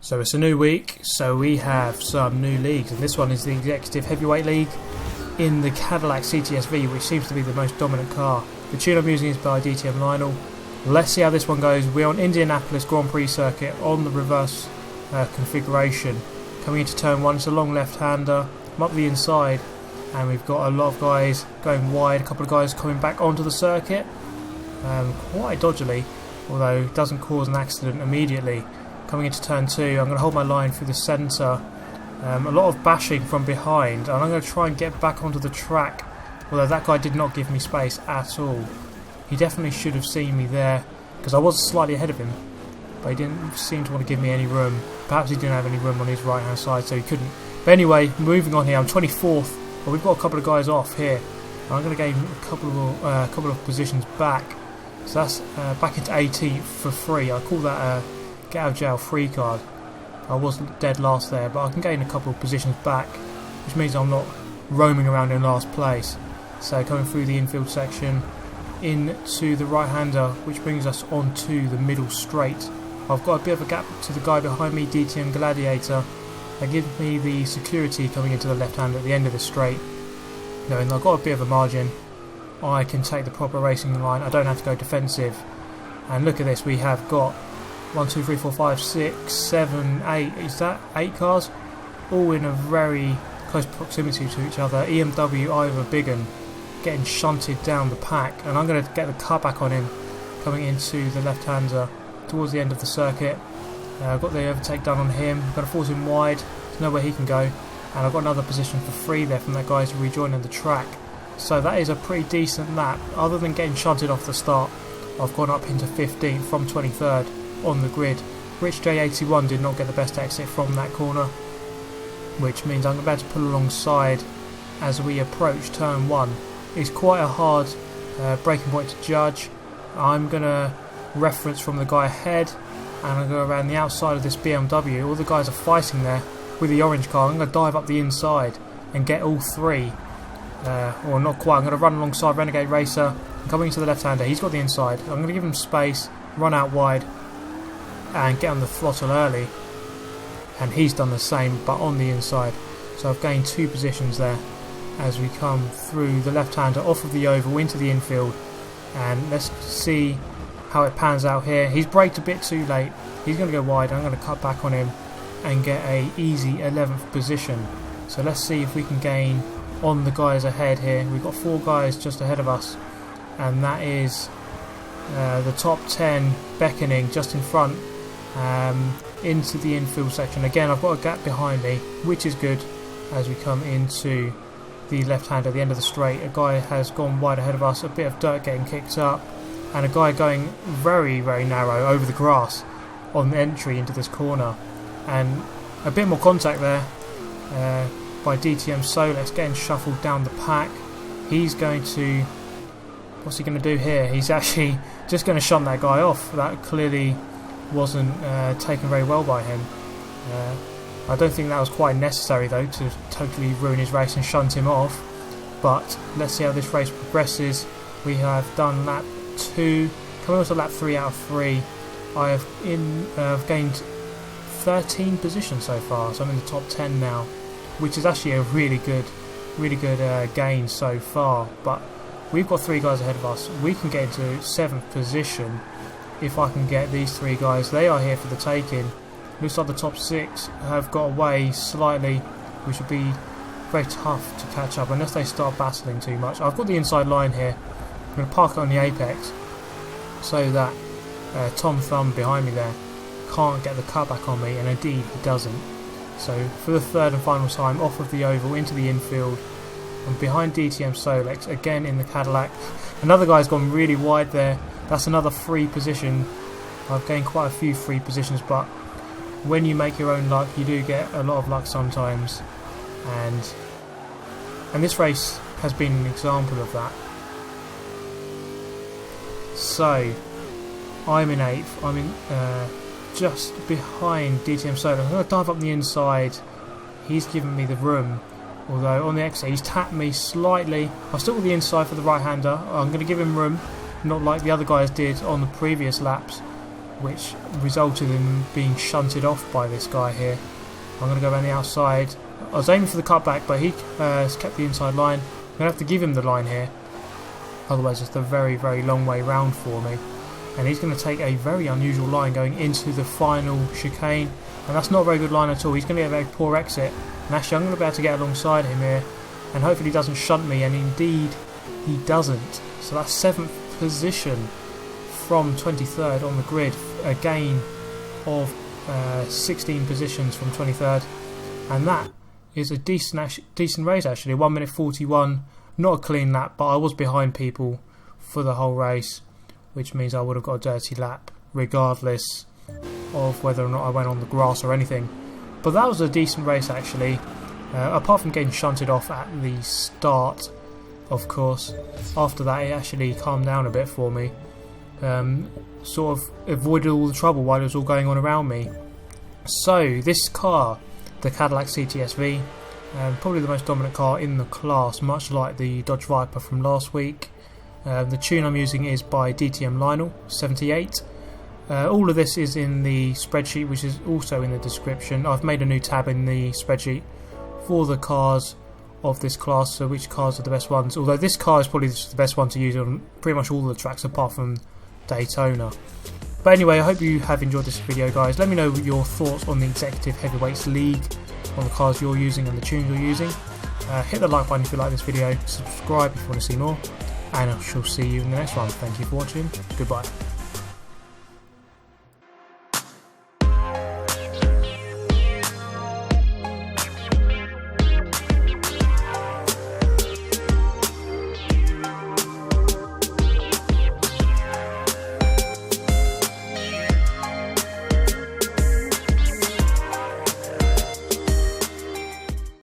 So it's a new week, so we have some new leagues, and this one is the Executive Heavyweight League in the Cadillac CTS-V, which seems to be the most dominant car. The tune I'm using is by DTM Lionel. Let's see how this one goes. We're on Indianapolis Grand Prix circuit on the reverse configuration. Coming into turn 1, it's a long left-hander. I'm up the inside, and we've got a lot of guys going wide, a couple of guys coming back onto the circuit, quite dodgily, although it doesn't cause an accident immediately. Coming into turn 2, I'm going to hold my line through the centre. A lot of bashing from behind, and I'm going to try and get back onto the track, although that guy did not give me space at all. He definitely should have seen me there, because I was slightly ahead of him, but he didn't seem to want to give me any room. Perhaps he didn't have any room on his right hand side, so he couldn't. But anyway, moving on here, I'm 24th, but we've got a couple of guys off here. I'm going to gain a couple of positions back, so that's back into 18th for free. I call that a get out of jail free card. I was dead last there, but I can gain a couple of positions back, which means I'm not roaming around in last place. So coming through the infield section into the right hander, which brings us onto the middle straight. I've got a bit of a gap to the guy behind me, DTM Gladiator. That gives me the security coming into the left hand at the end of the straight. Knowing I've got a bit of a margin, I can take the proper racing line. I don't have to go defensive. And look at this, we have got 1, 2, 3, 4, 5, 6, 7, 8. Is that 8 cars? All in a very close proximity to each other. EMW Ivor Biggin getting shunted down the pack, and I'm going to get the car back on him coming into the left-hander towards the end of the circuit. I've got the overtake done on him. I'm going to force him wide. There's nowhere he can go, and I've got another position for free there from that guy to rejoin the track. So that is a pretty decent lap. Other than getting shunted off the start, I've gone up into 15th from 23rd on the grid. Rich J81 did not get the best exit from that corner, which means I'm about to pull alongside as we approach turn 1. It's quite a hard braking point to judge. I'm going to reference from the guy ahead, and I'm going to go around the outside of this BMW. All the guys are fighting there with the orange car. I'm going to dive up the inside and get all three, or not quite. I'm going to run alongside Renegade Racer and coming into the left-hander. He's got the inside. I'm going to give him space, run out wide and get on the throttle early, and he's done the same but on the inside. So I've gained 2 positions there as we come through the left-hander off of the oval into the infield, and let's see how it pans out here. He's braked a bit too late. He's going to go wide. I'm going to cut back on him and get a easy 11th position. So let's see if we can gain on the guys ahead here. We've got 4 guys just ahead of us, and that is the top 10 beckoning just in front into the infield section. Again, I've got a gap behind me, which is good as we come into the left hand at the end of the straight. A guy has gone wide ahead of us, a bit of dirt getting kicked up, and a guy going very, very narrow over the grass on the entry into this corner. And a bit more contact there by DTM Solex, getting shuffled down the pack. He's going to... what's he going to do here? He's actually just going to shunt that guy off. That clearly wasn't taken very well by him. I don't think that was quite necessary though, to totally ruin his race and shunt him off. But let's see how this race progresses. We have done lap 2, coming on to lap 3 out of 3. I have gained 13 positions so far, so I'm in the top 10 now, which is actually a really good gain so far. But we've got 3 guys ahead of us. We can get into 7th position if I can get these 3 guys. They are here for the taking. Looks like the top 6 have got away slightly, which would be very tough to catch up unless they start battling too much. I've got the inside line here. I'm going to park it on the apex so that Tom Thumb behind me there can't get the cut back on me, and indeed he doesn't. So for the 3rd and final time, off of the oval into the infield, I'm behind DTM Solex again in the Cadillac. Another guy's gone really wide there. That's another free position. I've gained quite a few free positions, but when you make your own luck, you do get a lot of luck sometimes, and this race has been an example of that. So I'm in 8th. I'm in just behind DTM Solar. I'm going to dive up the inside. He's given me the room, although on the exit he's tapped me slightly. I've still got the inside for the right hander. I'm going to give him room, not like the other guys did on the previous laps. which resulted in being shunted off by this guy here. I'm going to go around the outside. I was aiming for the cutback, but he has kept the inside line. I'm going to have to give him the line here, otherwise it's a very, very long way round for me. And he's going to take a very unusual line going into the final chicane, and that's not a very good line at all. He's going to get a very poor exit, and actually I'm going to be able to get alongside him here, and hopefully he doesn't shunt me, and indeed he doesn't. So that's 7th position from 23rd on the grid, a gain of 16 positions from 23rd, and that is a decent race actually. 1 minute 41, not a clean lap, but I was behind people for the whole race, which means I would have got a dirty lap regardless of whether or not I went on the grass or anything. But that was a decent race actually, apart from getting shunted off at the start, of course. After that it actually calmed down a bit for me, sort of avoided all the trouble while it was all going on around me. So this car, the Cadillac CTS-V, probably the most dominant car in the class, much like the Dodge Viper from last week. The tune I'm using is by DTM Lionel78. All of this is in the spreadsheet, which is also in the description. I've made a new tab in the spreadsheet for the cars of this class, so which cars are the best ones, although this car is probably the best one to use on pretty much all the tracks apart from Daytona. But anyway, I hope you have enjoyed this video, guys. Let me know your thoughts on the Executive Heavyweights League, on the cars you're using and the tunes you're using. Hit the like button if you like this video, subscribe if you want to see more, and I shall see you in the next one. Thank you for watching, goodbye.